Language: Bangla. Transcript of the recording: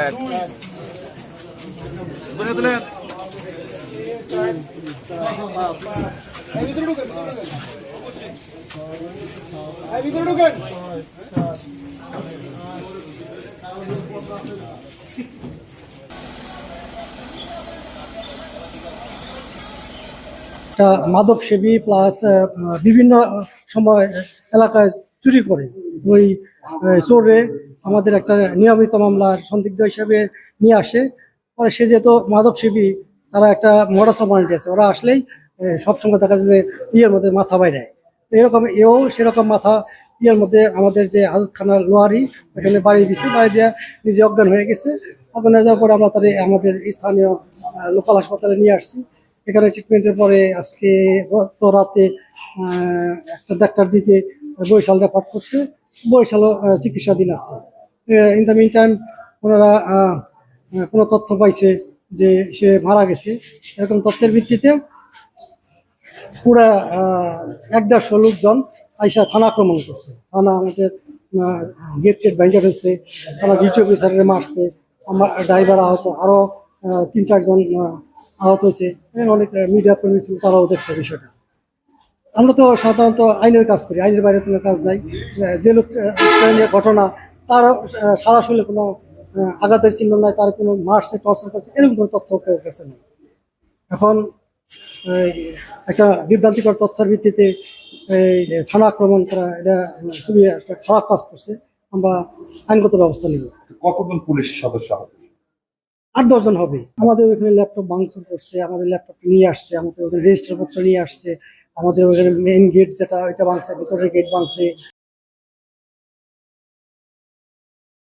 এক তুলে তুলে মাদক সেবী প্লাস বিভিন্ন সময় এলাকায় চুরি করে ওই চোরে আমাদের একটা নিয়মিত মামলার সন্দিগ্ধ হিসেবে নিয়ে আসে। পরে সে যেহেতু মাদক সেবী, তারা একটা মোডাস অপারেন্ডি আছে, ওরা আসলেই সবসময় দেখা যায় যে ইয়ের মধ্যে মাথা বাইরে। এরকম এও সেরকম মাথা ইয়ের মধ্যে আমাদের যে আলখানার লোহারি এখানে বাড়ি দিছে, বাড়ি দিয়ে নিজে অজ্ঞান হয়ে গেছে। অজ্ঞান হয়ে যাওয়ার পরে আমরা তার আমাদের স্থানীয় লোকাল হাসপাতালে নিয়ে আসছি। এখানে ট্রিটমেন্টের পরে আজকে গত রাতে একটা ডাক্তার দিকে বরিশাল রেফার করছে, বরিশালও চিকিৎসাধীন আছে। ইন দ্য মিন টাইম ওনারা কোনো তথ্য পাইছে যে সে মারা গেছে, এরকম তথ্যের ভিত্তিতে পুরা ১-১৫০ লোকজন আইসা থানা আক্রমণ করছে। থানা আমাদের গেট টেট ভেঙে ফেলছে, থানা ডিউটি অফিসারের মারছে, আমার ড্রাইভার আহত, আরও ৩-৪ জন আহত হয়েছে। অনেক মিডিয়া কর্মী ছিল, তারাও দেখছে বিষয়টা। আমরা তো সাধারণত আইনের কাজ করি, আইনের বাইরে কোনো কাজ নাই। যে লোক ঘটনা, তার সারা শরীরে কোনো আঘাতের চিহ্ন নাই, তার কোনো মারছে টর্চার করছে এরকম কোনো তথ্য কেউ কাছে নেই। এখন একটা বিভ্রান্তিকর তথ্যের ভিত্তিতে এই থানা আক্রমণ করা, এটা খুবই একটা খারাপ কাজ করছে। আমরা আইনগত ব্যবস্থা নিব। কতজন পুলিশ সদস্য হবে? ৮-১০ জন হবে। আমাদের ওইখানে ল্যাপটপ ভাঙচুর করছে, আমাদের ল্যাপটপ নিয়ে আসছে, আমাদের ওখানে রেজিস্টার পত্র নিয়ে আসছে, আমাদের ওখানে মেইন গেট যেটা ওইটা ভাঙছে, ভিতরের গেট ভাঙছে।